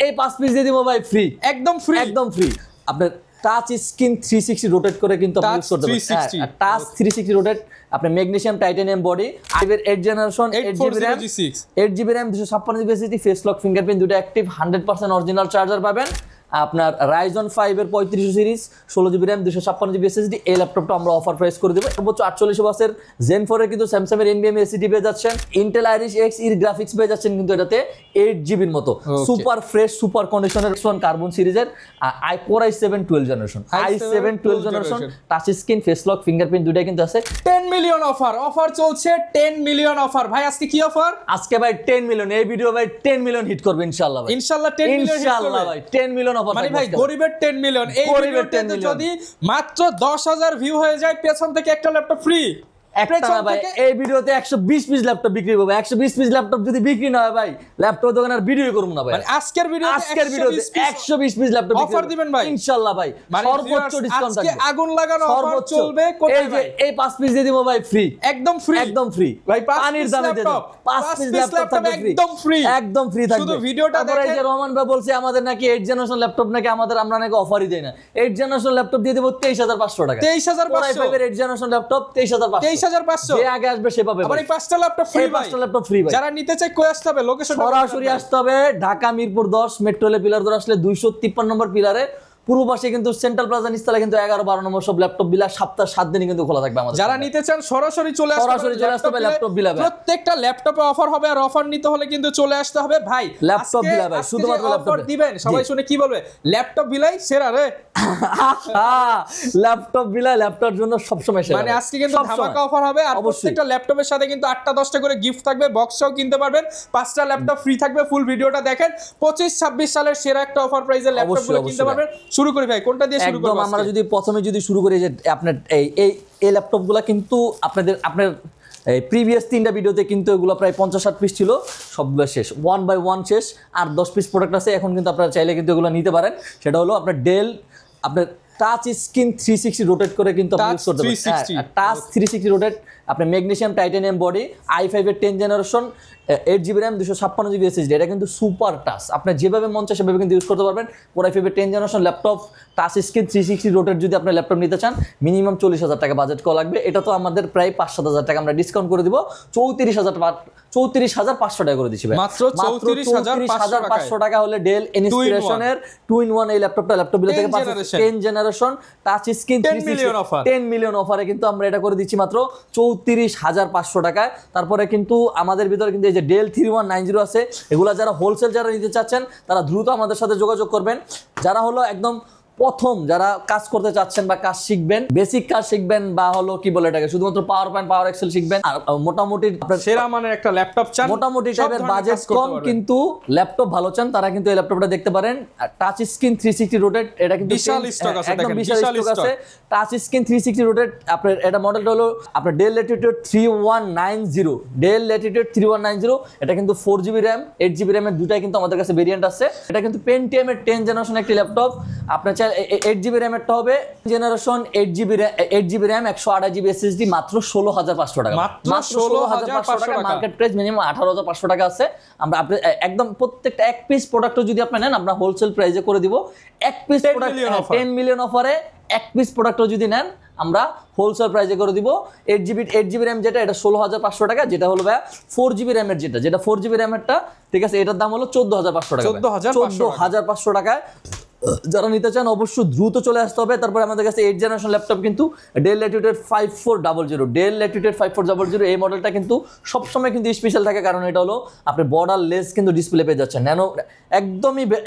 এই 5 পিস দিয়ে দিব ভাই ফ্রি, একদম ফ্রি, একদম ফ্রি। আপনার টাচ স্ক্রিন 360 রোটেট করে কিন্তু আপনি ইউজ করতে পারবেন। টাচ 360 রোটেট, আপনার ম্যাগনেসিয়াম টাইটানিয়াম বডি, আইভের 8 generation, 8GB RAM, 8GB RAM, 256GB SSD, face lock fingerprint দুটো অ্যাক্টিভ, 100% অরিজিনাল চার্জার পাবেন। আপনার রাইজন 5 এর 3500 series, 16GB RAM, 256GB SSD, এই ল্যাপটপটা আমরা অফার প্রাইস করে দেব সর্বোচ্চ 48 ওয়াটের Zen 4 এর কিন্তু স্যামসাং এর NVMe SSD পেয়ে যাচ্ছেন, ইন্টেল আইরিশ X এর গ্রাফিক্স পেয়ে যাচ্ছেন কিন্তু এটাতে 8GB এর মতো সুপার ফ্রেশ সুপার কন্ডিশনের X1 কার্বন সিরিজের i4 i7 12 generation, i7 12 generation, touch screen, face lock fingerprint দুটাই কিন্তু আছে। 10 মিলিয়ন অফার চলছে, 10 মিলিয়ন অফার। ভাই আজকে কি অফার? আজকে ভাই 10 মিলিয়ন, এই ভিডিও ভাই 10 মিলিয়ন হিট করবে ইনশাআল্লাহ ভাই, ইনশাআল্লাহ 10 মিলিয়ন হিট করবে ইনশাআল্লাহ ভাই 10 মিলিয়ন অফার। মানে ভাই গরিবের 10 মিলিয়ন, এই ভিডিওতে যদি মাত্র 10,000 ভিউ হয়ে যায় পেছন থেকে একটা ল্যাপটপ ফ্রি। একটা না ভাই, এই ভিডিওতে 120 পিস ল্যাপটপ বিক্রি হবে। 120 পিস ল্যাপটপ যদি বিক্রি না হয় ভাই, ল্যাপটপ দোকানে আর ভিডিও করব না ভাই। মানে আজকের ভিডিওতে 120 পিস ল্যাপটপ অফার দিবেন ভাই ইনশাআল্লাহ ভাই, সর্বোচ্চ ডিসকাউন্ট থাকবে। আজকে আগুন লাগানো অফার চলবে। এই যে এই 5 পিস দিয়ে দিব ভাই ফ্রি, একদম ফ্রি, একদম ফ্রি ভাই। পানির দামে দিয়ে দেব 5 পিস ল্যাপটপ থাকবে একদম ফ্রি, একদম ফ্রি থাকবে। শুধু ভিডিওটা দেখেন। এই যে রহমান ভাই বলছে আমাদের নাকি 8 জেনারেশন ল্যাপটপ নাকি আমরা নাকি অফারই দেই না। 8 জেনারেশন ল্যাপটপ দিয়ে দেব 23,500 টাকা, 23,500 i5 এর 8 জেনারেশন ল্যাপটপ 23,500 যে আগে আসবে সে পাবে। আবার এই 5টা ল্যাপটপ ফ্রি, 5টা ল্যাপটপ ফ্রি ভাই। যারা নিতে চায় কই আসতে হবে? লোকেশন সরাসরি আসতে হবে ঢাকা মিরপুর 10 মেট্রোলে পিলার ধরে আসলে 253 নম্বর পিলারে পূর্ব পাশে কিন্তু সেন্ট্রাল প্লাজা নিচতলা কিন্তু 11-12 নম্বর সব ল্যাপটপ বিলা সপ্তাহে 7 দিনই কিন্তু খোলা থাকবে আমাদের। যারা নিতে চান সরাসরি চলে আসতে হবে ল্যাপটপ বিলাবে। প্রত্যেকটা ল্যাপটপে অফার হবে, আর অফার নিতে হলে কিন্তু চলে আসতে হবে ভাই ল্যাপটপ বিলাবে। শুধুমাত্র ল্যাপটপ দিবেন, সবাই শুনে কি বলবে? ল্যাপটপ বিলাই সেরা রে। ল্যাপটপ বিলাই ল্যাপটপের জন্য সব সময় সেরা। মানে আজকে কিন্তু ধামাকা অফার হবে, আর প্রত্যেকটা ল্যাপটপের সাথে কিন্তু 8টা-10টা করে গিফট থাকবে, বক্সও কিনতে পারবেন, 5টা ল্যাপটপ ফ্রি থাকবে। ফুল ভিডিওটা দেখেন। 25-26 সালের সেরা একটা অফার প্রাইসে ল্যাপটপগুলো কিনতে পারবেন। শুরু করি ভাই, কোনটা দিয়ে শুরু করব? আমরা যদি প্রথমে শুরু করি যে আপনার এই ল্যাপটপগুলো কিন্তু আপনার এই প্রিভিয়াস 3টা ভিডিওতে কিন্তু এগুলো প্রায় 50-60 পিস ছিল, সবগুলো শেষ, 1 বাই 1 শেষ, আর 10 পিস প্রোডাক্ট আছে এখন। কিন্তু আপনারা চাইলে কিন্তু এগুলো নিতে পারেন। সেটা হলো আপনার ডেল, আপনার টাচ স্ক্রিন 360 রোটেট করে কিন্তু আপনি ইউজ করতে পারেন। টাচ 360 রোটেট, আপনার ম্যাগনেসিয়াম টাইটানিয়াম বডি, i5 এর 10 generation, 8GB RAM, 256GB SSD, এটা কিন্তু সুপার টাচ। আপনি যেভাবে মন চায় সেভাবে কিন্তু ইউজ করতে পারবেন। Core i5 এর 10 generation laptop, touch screen 360 rotate যদি আপনি ল্যাপটপ নিতে চান মিনিমাম 40,000 টাকা বাজেট করা লাগবে। এটা তো আমাদের প্রায় 5-7,000 টাকা আমরা ডিসকাউন্ট করে দিব, 34,500 টাকা করে দিচ্ছি ভাই। মাত্র 34,500 টাকা হলে ডেল ইনস্পিরেশনের 2-in-1 এই ল্যাপটপ বিল থেকে 10 জেনারেশন টাচ স্ক্রিন 10 মিলিয়ন অফারে কিন্তু আমরা এটা করে দিচ্ছি মাত্র 34,500 টাকায়। তারপরে কিন্তু আমাদের ভিতরে কিন্তু এই যে ডেল 3190 আছে, এগুলা যারা হোলসেল যারা নিতে চাচ্ছেন তারা দ্রুত আমাদের সাথে যোগাযোগ করবেন। যারা হলো একদম প্রথম যারা কাজ করতে চাচ্ছেন বা কাজ শিখবেন, বেসিক কাজ শিখবেন, বা হলো কি বলে এটাকে শুধুমাত্র পাওয়ার পয়েন্ট পাওয়ার এক্সেল শিখবেন, আর মোটামুটি আপনার সেরা মানের একটা ল্যাপটপ চান, মোটামুটি টাইপের বাজেট কম কিন্তু ল্যাপটপ ভালো চান, তারা কিন্তু এই ল্যাপটপটা দেখতে পারেন। টাচ স্ক্রিন 360 রোটেট, এটা কিন্তু বিশাল স্টক আছে, একদম বিশাল স্টক আছে। টাচ স্ক্রিন 360 রোটেট, আপনার এটা মডেলটা হলো আপনার ডেল ল্যাটিটিউড 3190, ডেল ল্যাটিটিউড 3190। এটা কিন্তু 4GB RAM 8GB RAM এর দুটাই কিন্তু আমাদের কাছে ভেরিয়েন্ট আছে। এটা কিন্তু পেন্টিয়াম এর 10 জেনারেশন একটি ল্যাপটপ। আপনার চাই 8GB RAM এরটা হবে generation 8GB RAM 128GB SSD, মাত্র 16,500 টাকা, মাত্র 16,500 টাকা। মার্কেট প্রাইস মিনিমাম 18,500 টাকা আছে। আমরা আপনি একদম প্রত্যেকটা এক পিস প্রোডাক্টও যদি আপনি নেন আমরা হোলসেল প্রাইসে করে দিব। এক পিস প্রোডাক্ট 10 মিলিয়ন অফারে এক পিস প্রোডাক্টও যদি নেন আমরা হোলসেল প্রাইসে করে দিব। 8GB RAM যেটা, এটা 16,500 টাকা। যেটা হলো ভাই 4GB RAM এর যেটা 4GB RAM এরটা, ঠিক আছে, এটার দাম হলো 14,500 টাকা, 14,500 টাকায়। যারা নিতে চান অবশ্যই দ্রুত চলে আসতে হবে। তারপরে আমাদের কাছে 8 জেনারেশন ল্যাপটপ কিন্তু ডেল ল্যাটিটিউড 5400, ডেল ল্যাটিটিউড 5400, এই মডেলটা কিন্তু সবসময় কিন্তু স্পেশাল থাকে, কারণ এটা হলো আপনি বর্ডার লেস কিন্তু ডিসপ্লে পেয়ে যাচ্ছেন। ন্যানো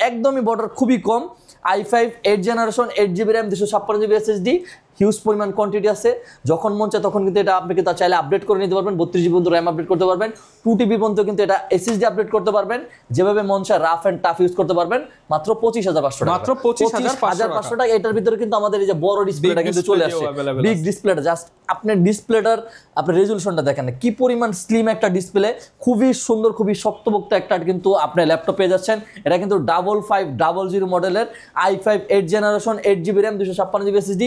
একদমই বর্ডার খুবই কম। i5 8 generation 8GB RAM 256GB SSD, huge পরিমাণ কোয়ান্টিটি আছে। যখন মন চায় তখন কিন্তু এটা আপনি কিন্তু চাইলে আপডেট করে নিতে পারবেন। 32GB পর্যন্ত র্যাম আপডেট করতে পারবেন, 2TB পর্যন্ত কিন্তু এটা SSD আপডেট করতে পারবেন। যেভাবে মন চায় রাফ এন্ড টাফ ইউজ করতে পারবেন। মাত্র 25,500 টাকা, মাত্র 25,500 টাকা। এটার ভিতরে কিন্তু আমাদের এই যে বড় ডিসপ্লেটা কিন্তু চলে আসে, বিগ ডিসপ্লেটা। জাস্ট আপনার ডিসপ্লেটার আপনার রেজোলিউশনটা দেখেন না কি পরিমাণ স্লিম একটা ডিসপ্লে, খুবই সুন্দর, খুবই শক্তপোক্ত একটা কিন্তু আপনি ল্যাপটপ পেয়ে যাচ্ছেন। এটা কিন্তু 5500 মডেলের i5 8 generation 8GB RAM 256GB SSD,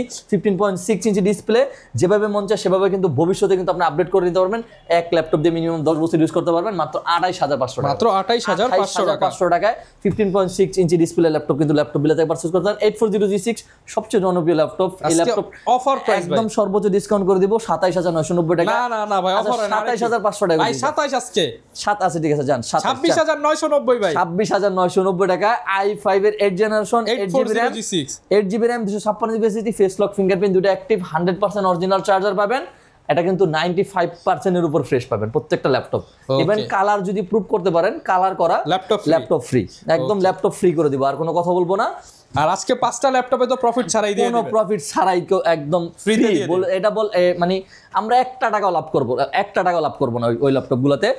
15.6 inch display, যেভাবে মন চায় সেভাবে কিন্তু ভবিষ্যতে কিন্তু আপনি আপডেট করে নিতে পারবেন। এক ল্যাপটপ দিয়ে মিনিমাম 10 বছর ইউজ করতে পারবেন মাত্র 28500 টাকা। মাত্র 28500 টাকায় 15.6 ইঞ্চি ডিসপ্লে ল্যাপটপ কিন্তু ল্যাপটপ বিলাতে পারচেজ করতে পারেন। 8400G6 সবচেয়ে জনপ্রিয় ল্যাপটপ। এই ল্যাপটপ অফার প্রাইস একদম সর্বোচ্চ ডিসকাউন্ট করে দিব 27990 টাকা। না ভাই, অফার 27500 টাকা ভাই, 27 আজকে 7 আছে, ঠিক আছে যান 26990 ভাই, 26990 টাকা। i5 এর 8 generation 8GB RAM 8GB RAM 256GB SSD, face lock fingerprint দুটো অ্যাক্টিভ, 100% অরিজিনাল চার্জার পাবেন। এটা কিন্তু 95% এর উপর ফ্রেশ পাবেন প্রত্যেকটা ল্যাপটপ। ইভেন কালার যদি প্রুভ করতে পারেন, কালার করা ল্যাপটপ ফ্রি, একদম ল্যাপটপ ফ্রি করে দিব, আর কোনো কথা বলবো না। আর আজকে 5টা ল্যাপটপে তো প্রফিট ছাড়াই দিয়ে দিবেন, কোনো প্রফিট ছাড়াই একদম ফ্রি। এটা মানে আমরা 1 টাকাও লাভ করব, 1 টাকাও লাভ করব না ওই ল্যাপটপগুলোতে।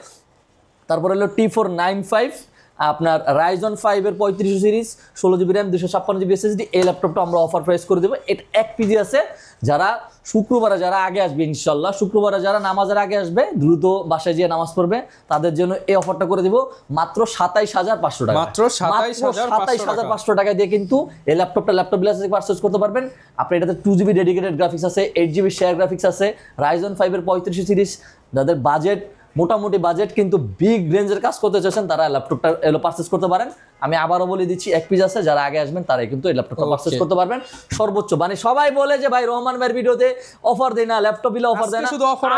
তারপর হলো T495 আপনার Ryzen 5 এর 3500 series 16GB RAM 256GB SSD, এই ল্যাপটপটা আমরা অফার প্রাইস করে দেবো। এটা 1 পিজি আছে। যারা শুক্রবারে যারা আগে আসবে, ইনশাল্লাহ শুক্রবারে যারা নামাজের আগে আসবে, দ্রুত বাসায় গিয়ে নামাজ পড়বে, তাদের জন্য এই অফারটা করে দিব মাত্র 27500 টাকা। মাত্র 27500 টাকা দিয়ে কিন্তু এই ল্যাপটপ বিলাস থেকে পারচেজ করতে পারবেন। আপনি এটাতে 2GB ডেডিকেটেড গ্রাফিক্স আছে, 8GB শেয়ার গ্রাফিক্স আছে, Ryzen 5 এর 3500 সিরিজ। যাদের বাজেট মোটামুটি বাজেট কিন্তু বিগ রেঞ্জের কাজ করতে চাচ্ছেন, তারা ল্যাপটপটা পারচেজ করতে পারেন। আমি আবারও বলে দিচ্ছি, 1 পিস আছে, যারা আগে আসবেন তারাই কিন্তু এই ল্যাপটপটা পারচেজ করতে পারবেন সর্বোচ্চ। মানে সবাই বলে যে ভাই রহমান ভাইয়ের ভিডিওতে অফার দেয় না, ল্যাপটপ দিলে অফার দেয় না,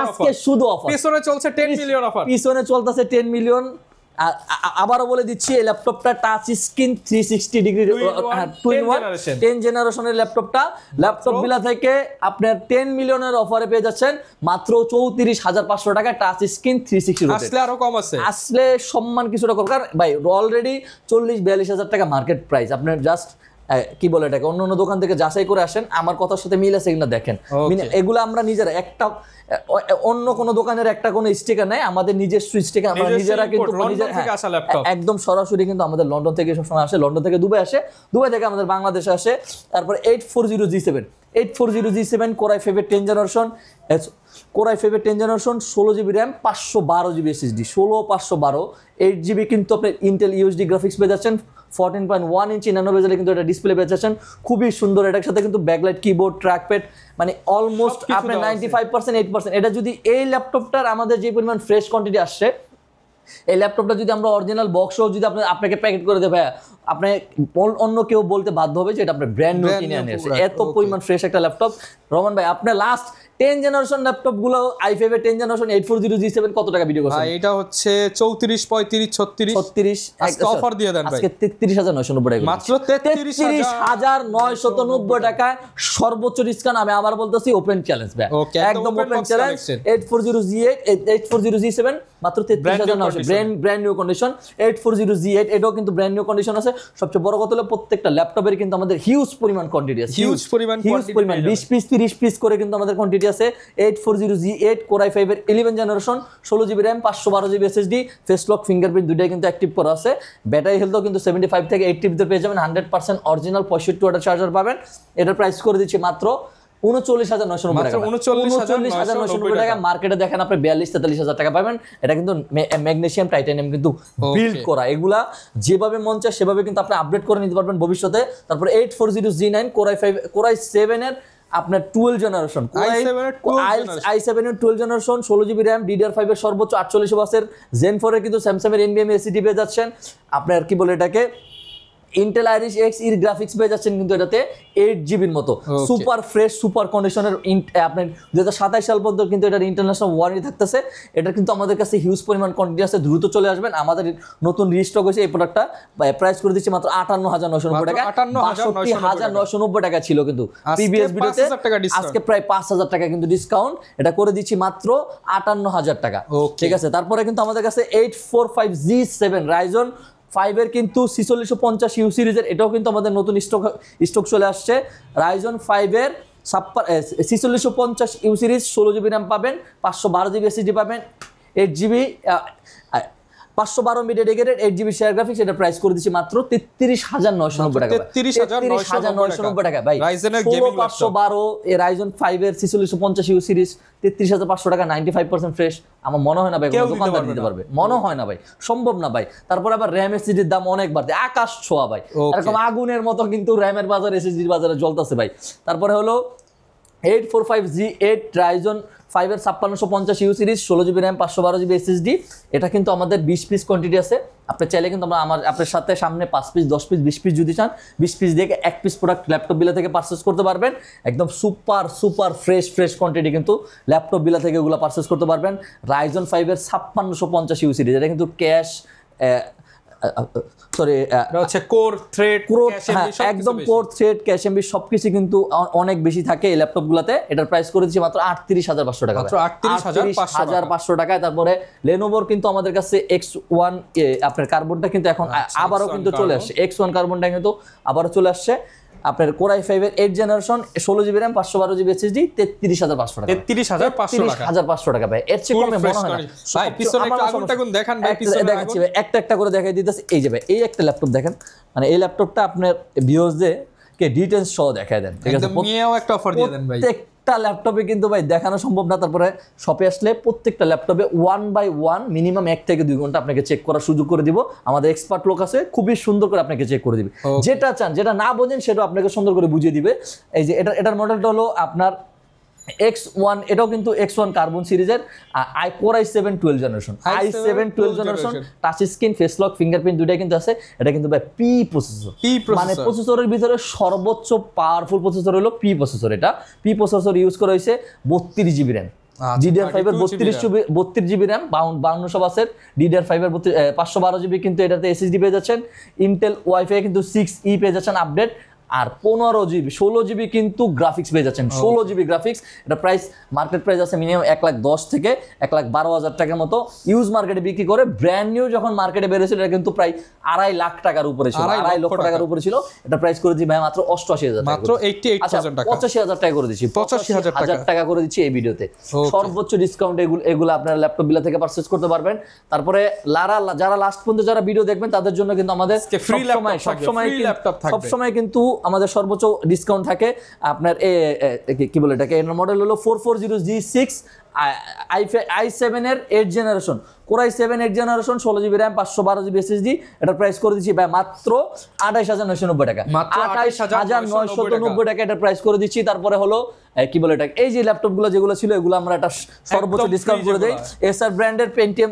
আজকে শুধু অফার। পিছনে চলছে 10 মিলিয়ন অফার, পিছনে চলতেছে 10 মিলিয়ন। আবারও বলে দিচ্ছি, এই ল্যাপটপটা টাচ স্ক্রিন 360 ডিগ্রি 10 জেনারেশনের ল্যাপটপ বিলা থেকে আপনার 10 মিলিয়নের অফারে পেয়ে যাচ্ছেন মাত্র 34500 টাকা। টাচ স্ক্রিন 360 আসলে আরো কম আছে, আসলে সম্মান কিছুটা কম, কারণ ভাই অলরেডি 40-42 টাকা মার্কেট প্রাইস। আপনার জাস্ট কি বলে এটাকে অন্য দোকান থেকে যাচাই করে আসেন, আমার কথার সাথে মিল আছে কিনা দেখেন। এগুলো আমরা নিজেরা একটা অন্য কোনো দোকানের একটা কোনো স্টিকার নাই, আমাদের নিজস্ব স্টিকার আমরা নিজেরা কিন্তু একদম সরাসরি কিন্তু আমাদের লন্ডন থেকে সবসময় আসে, লন্ডন থেকে দুবাই আসে, দুবাই থেকে আমাদের বাংলাদেশে আসে। তারপর 8400G7 Core i5 10 generation, Core i5 10 generation 16GB RAM 512GB SSD, 16512 8GB কিন্তু আপনি ইন্টেল UHD গ্রাফিক্স পেয়ে যাচ্ছেন। 14.1 ইঞ্চি ন্যানো বেজেলে কিন্তু এটা ডিসপ্লে পেয়ে যাচ্ছেন, খুবই সুন্দর। এটার সাথে কিন্তু ব্যাকলাইট কিবোর্ড, ট্র্যাকপ্যাড, মানে অলমোস্ট আপনার 95% 8%। এটা যদি এই ল্যাপটপটার আমাদের যে পরিমাণ ফ্রেশ কোয়ান্টিটি আসছে, এই ল্যাপটপটা যদি আমরা অরিজিনাল বক্সও যদি আপনাকে প্যাকেট করে দেয়, ভাইয়া আপনি অন্য কেউ বলতে বাধ্য হবে যে এটা আপনি ব্র্যান্ড নিউ কিনে আনিয়েছে। এত পরিমাণ ফ্রেশ একটা ল্যাপটপ। রহমান ভাই, আপনার লাস্ট 10 জেনারেশন ল্যাপটপ গুলো i5 এর 10 জেনারেশন 8400G7 কত টাকা ভিডিও করছেন? এটা হচ্ছে 34 35 36 আজকে অফার দিয়ে দেন ভাই, আজকে 33990 টাকা, মাত্র 33990 টাকায় সর্বোচ্চ ডিসকাউন্ট। আমি আবার বলতেছি, ওপেন চ্যালেঞ্জ ভাই, একদম ওপেন চ্যালেঞ্জ। 8400G7 মাত্র 33990, ব্র্যান্ড নিউ কন্ডিশন। 8400G8 এটাও কিন্তু ব্র্যান্ড নিউ কন্ডিশন আছে। সবচেয়ে বড় কথা হলো প্রত্যেকটা ল্যাপটপের কিন্তু আমাদের হিউজ পরিমাণ কোয়ান্টিটি আছে, হিউজ পরিমাণ 20 পিস 30 পিস করে কিন্তু আমাদের কোয়ান্টিটি আছে। 8400G8 Core i5 এর 11 generation 16GB RAM 512GB SSD, face lock fingerprint দুটাই কিন্তু অ্যাক্টিভ করা আছে। ব্যাটারি হেলথও কিন্তু 75 থেকে 80 ভিতরে পেয়ে যাবেন। 100% অরিজিনাল 65 ওয়াটের চার্জার পাবেন। এটার প্রাইস করে দিচ্ছি মাত্র 39990 টাকা, 39990 টাকা। মার্কেটে দেখেন আপনি 42-43 টাকা পাবেন। এটা কিন্তু ম্যাগনেসিয়াম টাইটানিয়াম কিন্তু বিল্ড করা। এগুলা যেভাবে মন চায় সেভাবে কিন্তু আপনি আপডেট করে নিতে পারবেন ভবিষ্যতে। তারপর 8400G9 Core i7 এর আপনার 12 জেনারেশন, i7 এর 12 জেনারেশন 16GB RAM, DDR5 এর সর্বোচ্চ 48 ওয়াটের Zen 4 এর কিন্তু স্যামসাং এর NVMe SSD পেয়ে যাচ্ছেন। আপনার কি বলে এটাকে ইন্টেল আইরিশ এক্স এর গ্রাফিক্স পেয়ে যাচ্ছেন কিন্তু এটাতে 8GB মতো, সুপার ফ্রেশ সুপার কন্ডিশনের। আপনার 2027 সাল পর্যন্ত কিন্তু এটার ইন্টারন্যাশনাল ওয়ারেন্টি থাকতেছে। এটা কিন্তু আমাদের কাছে হিউজ পরিমাণ কোয়ান্টিটি আছে, দ্রুত চলে আসবেন। আমাদের নতুন রিস্টক হয়েছে এই প্রোডাক্টটা, প্রাইস করে দিচ্ছি মাত্র 58990 টাকা। 62990 টাকা ছিল কিন্তু প্রিভিয়াস ভিডিওতে, আজকে প্রায় 5000 টাকা কিন্তু ডিসকাউন্ট। এটা করে দিচ্ছি মাত্র 58000 টাকা, ঠিক আছে। তারপরে কিন্তু আমাদের কাছে 845G7 Ryzen 5 এর কিন্তু 4650U সিরিজের, এটাও কিন্তু আমাদের নতুন স্টক চলে আসছে। Ryzen 5 এর 4650U সিরিজ 16GB RAM পাবেন, 512GB SSD পাবেন, 8GB 512 MB dedicated 8GB share graphics. এটা প্রাইস করে দিচ্ছি মাত্র 33990 টাকা, 33990 টাকা ভাই। Ryzen 512 এই Ryzen 5 এর 4650U সিরিজ 33500 টাকা, 95% ফ্রেশ। আমার মনে হয় না ভাই কোনো দোকানদার দিতে পারবে, মনে হয় না ভাই, সম্ভব না ভাই। তারপর আবার RAM SSD এর দাম অনেক বাড়ছে, আকাশ ছোঁয়া ভাই, এরকম আগুনের মতো কিন্তু RAM এর বাজার SSD বাজারে জ্বলতেছে ভাই। তারপরে হলো 845G8 Ryzen 5 এর 5650 you series 16GB RAM 512GB SSD। এটা কিন্তু আমাদের 20 পিস কোয়ান্টিটি আছে। আপনি চাইলে কিন্তু আপনার সাথে সামনে 5 পিস 10 পিস 20 পিস যদি চান 20 পিস দিয়ে 1 পিস প্রোডাক্ট ল্যাপটপ বিলা থেকে পারচেজ করতে পারবেন। একদম সুপার ফ্রেশ কোয়ান্টিটি কিন্তু ল্যাপটপ বিলা থেকে এগুলো পারচেজ করতে পারবেন। Ryzen 5 এর 5650 ইউ সিরিজ, এটা কিন্তু ক্যাশ কোর থ্রেড একদম কোর থ্রেড ক্যাশ এমবি সবকিছু কিন্তু অনেক বেশি থাকে এই ল্যাপটপগুলোতে। এটার প্রাইস করে দিচ্ছি মাত্র 38500 টাকা, মাত্র 38500 টাকায়। তারপরে লেনোভোর কিন্তু আমাদের কাছে X1 আপনার কার্বনটা কিন্তু এখন আবারও কিন্তু চলে আসছে। X1 কার্বনটা কিন্তু আবারও চলে আসছে। আপনার Core i5 এর 8 generation 16GB RAM 512GB SSD 33500 টাকা, 33500 টাকা ভাই। এর চেয়ে কমে মনে হয় না ভাই। পিছনে একটা আগুন টাগুন দেখান ভাই, পিছনে দেখাচ্ছি ভাই, একটা করে দেখাই দিতেছি। এই যে ভাই এই একটা ল্যাপটপ দেখেন, মানে এই ল্যাপটপটা আপনার ভিউয়ার্সদের কে ডিটেইলস সহ দেখায় দেন, ঠিক আছে? মিয়াও একটা অফার দিয়ে দেন ভাই। প্রত্যেকটা ল্যাপটপে কিন্তু ভাই দেখানো সম্ভব না। তারপরে শপে আসলে প্রত্যেকটা ল্যাপটপে 1 বাই 1 মিনিমাম 1 থেকে 2 ঘন্টা আপনাকে চেক করার সুযোগ করে দিব। আমাদের এক্সপার্ট লোক আছে, খুবই সুন্দর করে আপনাকে চেক করে দিবে। যেটা চান, যেটা না বোঝেন সেটা আপনাকে সুন্দর করে বুঝিয়ে দিবে। এই যে এটার মডেলটা হলো আপনার X1, এটাও কিন্তু X1 কার্বন সিরিজের Core i7 12 generation, i7 12 generation, touch screen, face lock, fingerprint দুটাই কিন্তু আছে। এটা কিন্তু ভাই পি প্রসেসর, মানে প্রসেসরের ভিতরে সর্বোচ্চ পাওয়ারফুল প্রসেসর হলো পি প্রসেসর। এটা পি প্রসেসর ইউজ করা হয়েছে 32GB RAM, DDR5 এর 32GB RAM 5200 বাসের, DDR5 এর 512GB কিন্তু এটাতে SSD পেয়ে যাচ্ছেন। ইন্টেল ওয়াইফাই কিন্তু 6E পেয়ে যাচ্ছেন আপডেট। আর 15GB 16GB কিন্তু গ্রাফিক্স পেয়ে যাচ্ছেন, 16GB গ্রাফিক্স। এটা প্রাইস মার্কেট প্রাইস আছে মিনিমাম 1,10,000 থেকে 1,12,000 টাকার মতো। ইউজ মার্কেটে বিক্রি করে, ব্র্যান্ড নিউ যখন মার্কেটে বেরিয়েছিল এটা কিন্তু প্রায় 2.5 লাখ টাকার উপরে ছিল, 2.5 লক্ষ টাকার উপরে ছিল। এটা প্রাইস করে দিচ্ছি ভাই মাত্র 88,000 টাকা, মাত্র 88,000 টাকা, 85,000 টাকা করে দিচ্ছি, 85,000 টাকা করে দিচ্ছি এই ভিডিওতে। সর্বোচ্চ ডিসকাউন্ট এগুলো আপনারা ল্যাপটপ বিলা থেকে পারচেজ করতে পারবেন। তারপরে যারা লাস্ট পর্যন্ত যারা ভিডিও দেখবেন তাদের জন্য কিন্তু আমাদের সবসময় কিন্তু আমাদের সর্বোচ্চ ডিসকাউন্ট থাকে। আপনার কি বলে এটাকে, এর মডেল হলো 440G6 i7 এর 8 generation, Core i7 8 generation 16GB RAM 512GB SSD। এটার প্রাইস করে দিচ্ছি ভাই মাত্র 28,990 টাকা, 28,990 টাকা এটার প্রাইস করে দিচ্ছি। তারপরে হলো কি বলে এটা, এই যে ল্যাপটপগুলো যেগুলো ছিল এগুলো আমরা একটা সর্বোচ্চ ডিসকাউন্ট করে দেই। এসার ব্র্যান্ডের পেন্টিয়াম,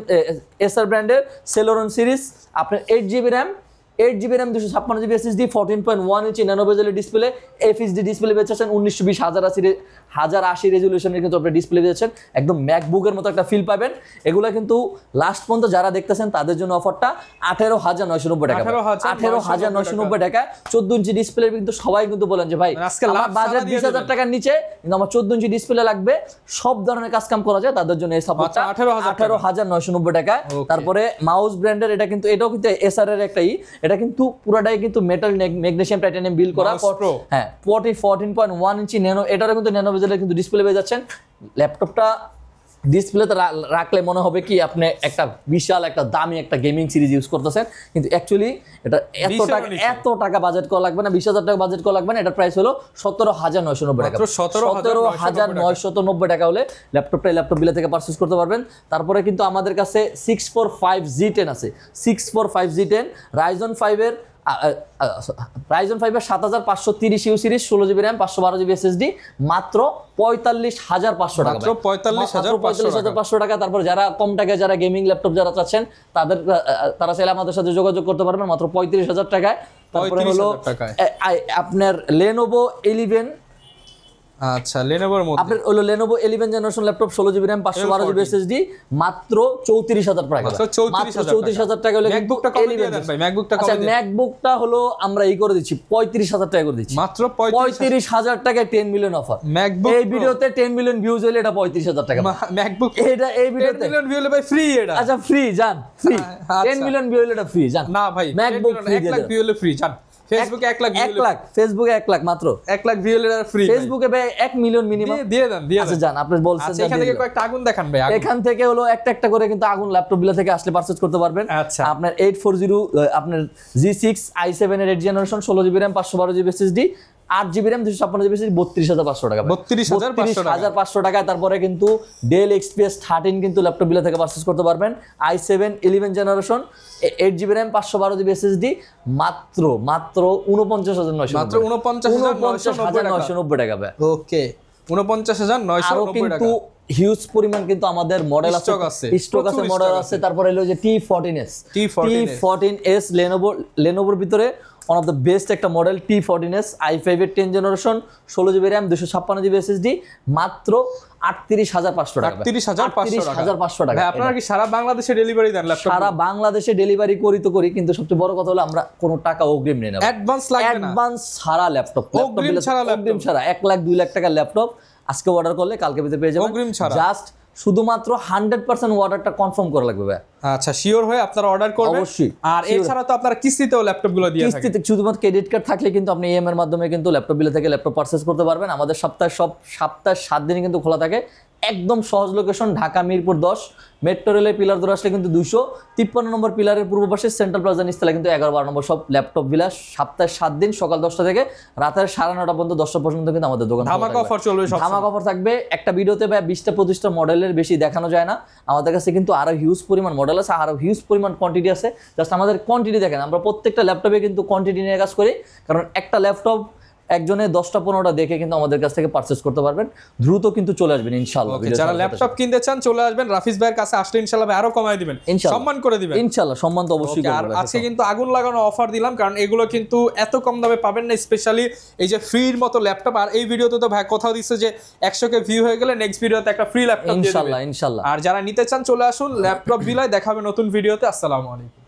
এসার ব্র্যান্ডের Celeron সিরিজ আপনার 8GB RAM 256GB SSD 14.1 inch nano বেজেলের ডিসপ্লে, FHD ডিসপ্লে পেয়েছেন 1920 1080 রেজুলেশনের কিন্তু আপনি ডিসপ্লে পেয়েছেন। একদম ম্যাকবুকের মতো একটা ফিল পাবেন। এগুলো কিন্তু লাস্ট পর্যন্ত যারা দেখতেছেন তাদের জন্য অফারটা 18,990 টাকা, 18,990 টাকা। 14 ইঞ্চি ডিসপ্লে কিন্তু সবাই কিন্তু বলেন যে ভাই আমার বাজেট 20,000 টাকার নিচে কিন্তু আমার 14 ইঞ্চি ডিসপ্লে লাগবে, সব ধরনের কাজ কাম করা যায়, তাদের জন্য এই সাপোর্টটা 18,990 টাকা। তারপরে মাউস ব্র্যান্ডের, এটা কিন্তু এটাও কিন্তু এসআর এর একটাই, এটা কিন্তু পুরাটাই কিন্তু মেটাল ম্যাগনেসিয়াম টাইটানিয়াম বিল্ড করা। হ্যাঁ 14.1 ইঞ্চি ন্যানো, এটারও কিন্তু ন্যানো বেজেলের কিন্তু ডিসপ্লে পেয়ে যাচ্ছেন। ল্যাপটপটা ডিসপ্লেতে রাখলে মনে হবে কি আপনি একটা বিশাল একটা দামি একটা গেমিং সিরিজ ইউজ করতেছেন, কিন্তু অ্যাকচুয়ালি এটা এত টাকা বাজেট করা লাগবে না, 20,000 টাকা বাজেট করা লাগবে না। এটার প্রাইস হলো 17,990 টাকা, 17,990 টাকা হলে ল্যাপটপ বিলা থেকে পারচেজ করতে পারবেন। তারপরে কিন্তু আমাদের কাছে 645G10 আছে, 645G10 Ryzen 5 এর 7530 you series 16GB RAM 512GB SSD মাত্র 45,500 টাকা, 45,500 টাকা। তারপর যারা কম টাকায় যারা গেমিং ল্যাপটপ যারা চাচ্ছেন তারা চাইলে আমাদের সাথে যোগাযোগ করতে পারবেন মাত্র 35,000 টাকায়। তারপরে হলো আপনার Lenovo 11, আচ্ছা Lenovoর মধ্যে আপনার হলো Lenovo 11 generation laptop 16GB RAM 512GB SSD মাত্র 34,000 টাকা, মাত্র 34,000 টাকা হলে ম্যাকবুকটা কত দিয়ে দেন ভাই? ম্যাকবুকটা কত? আচ্ছা ম্যাকবুকটা হলো আমরা করে দিচ্ছি 35,000 টাকা করে দিচ্ছি, মাত্র 35,000 টাকায় 10 মিলিয়ন অফার। ম্যাকবুক এই ভিডিওতে 10 মিলিয়ন ভিউজ হলে এটা 35,000 টাকা ম্যাকবুক, এটা এই ভিডিওতে 10 মিলিয়ন ভিউ হলে ভাই ফ্রি এটা। আচ্ছা ফ্রি জান, ফ্রি 10 মিলিয়ন ভিউ হলে এটা ফ্রি জান না ভাই, ম্যাকবুক 1 লাখ ভিউ হলে ফ্রি জান। ফেসবুকে 1 লাখ ভিউ, 1 লাখ ফেসবুকে 1 লাখ মাত্র 1 লাখ ভিউ হলে ফ্রি। ফেসবুকে ভাই 1 মিলিয়ন মিনিমাম দিয়ে দেন। আচ্ছা জান আপনি বলছেন আচ্ছা এখান থেকে কয়েকটা আগুন দেখান ভাই। এখান থেকে হলো একটা করে কিন্তু আগুন ল্যাপটপ বিলা থেকে আসলে পারচেজ করতে পারবেন। আচ্ছা আপনার 840 আপনার G6 i7 এর 8 generation 16GB RAM 512GB SSD 8GB RAM 256GB SSD 32,500 টাকা, 32,500 টাকায়। তারপরে কিন্তু Dell XPS 13 কিন্তু ল্যাপটপ বিলা থেকে পারচেজ করতে পারবেন। i7 11 generation 8GB RAM 512GB SSD মাত্র 49,990 মাত্র 49,990 টাকা। ওকে 49,990 আরো কিন্তু টাকা হিউজ পরিমাণ কিন্তু আমাদের মডেল আছে, স্টক আছে, মডেল আছে। তারপরে হলো যে T14s T14s লেনোভোর ভিতরে ওয়ান অফ দ্য বেস্ট একটা মডেল T14s i5 এর 10 generation 16GB RAM 256GB SSD মাত্র 38,500 টাকা। 38,500 টাকা। ভাই আপনারা কি সারা বাংলাদেশে ডেলিভারি দেন ল্যাপটপ? সারা বাংলাদেশে ডেলিভারি করি, কিন্তু সবচেয়ে বড় কথা হলো আমরা কোনো টাকা অগ্রিম নেই না, অ্যাডভান্স লাগবে না, অ্যাডভান্স ছাড়া ল্যাপটপ, অগ্রিম ছাড়া 1 লাখ 2 লাখ টাকার ল্যাপটপ আজকে অর্ডার করলে কালকে ভিতরে পেয়ে যাবেন অগ্রিম ছাড়া। জাস্ট শুধুমাত্র 100% অর্ডারটা কনফার্ম করা লাগবে ভাই। আচ্ছা শিওর হয়ে আপনারা অর্ডার করবেন অবশ্যই। আর এছাড়া তো আপনারা কিস্তিতেও ল্যাপটপ গুলো দিয়ে থাকেন। কিস্তিতে শুধুমাত্র ক্রেডিট কার্ড থাকলে কিন্তু আপনি ইএমআই এর মাধ্যমে কিন্তু ল্যাপটপ বিলে থেকে ল্যাপটপ পারচেজ করতে পারবেন। আমাদের সপ্তাহে 7 দিনই কিন্তু খোলা থাকে। একদম সহজ লোকেশন ঢাকা মিরপুর 10 মেট্রো রেলের পিলার ধরে আসলে কিন্তু 253 নম্বর পিলারের পূর্ব পাশে সেন্ট্রাল প্লাজা নিচতলা কিন্তু 11-12 নম্বর সব ল্যাপটপ বিলাস। সপ্তাহে 7 দিন সকাল 10টা থেকে রাতের 9:30 পর্যন্ত 10টা পর্যন্ত কিন্তু আমাদের দোকান ধামাকা অফার চলবে, ধামাকা অফার থাকবে। একটা ভিডিওতে ভাই 20টা মডেলের বেশি দেখানো যায় না। আমাদের কাছে কিন্তু আরো হিউজ পরিমাণ মডেল আছে, আরো হিউজ পরিমাণ কোয়ান্টিটি আছে। জাস্ট আমাদের কোয়ান্টিটি দেখেন, আমরা প্রত্যেকটা ল্যাপটপে কিন্তু কোয়ান্টিটি নিয়ে কাজ করি, কারণ একটা ল্যাপটপ একজনে 10টা-15টা দেখে কিন্তু আমাদের কাছ থেকে পারচেজ করতে পারবেন। দ্রুত কিন্তু চলে আসবেন ইনশাআল্লাহ। যারা ল্যাপটপ কিনতে চান চলে আসবেন, রাফিজ ভাইয়ের কাছে আসলে ইনশাআল্লাহ ভাই আরো কমায় দিবেন, সম্মান করে দিবেন ইনশাআল্লাহ। সম্মান তো অবশ্যই করব। আর আজকে কিন্তু আগুন লাগানো অফার দিলাম, কারণ এগুলো কিন্তু এত কম দামে পাবেন না, স্পেশালি এই যে ফ্রির মতো ল্যাপটপ। আর এই ভিডিওতে তো ভাই কোথাও দিচ্ছে যে 100K ভিউ হয়ে গেলে নেক্সট ভিডিওতে একটা ফ্রি ল্যাপটপ দিয়ে দিবেন ইনশাআল্লাহ। আর যারা নিতে চান চলে আসুন, ল্যাপটপ বিলায় দেখাবে নতুন ভিডিওতে। আসসালামু আলাইকুম।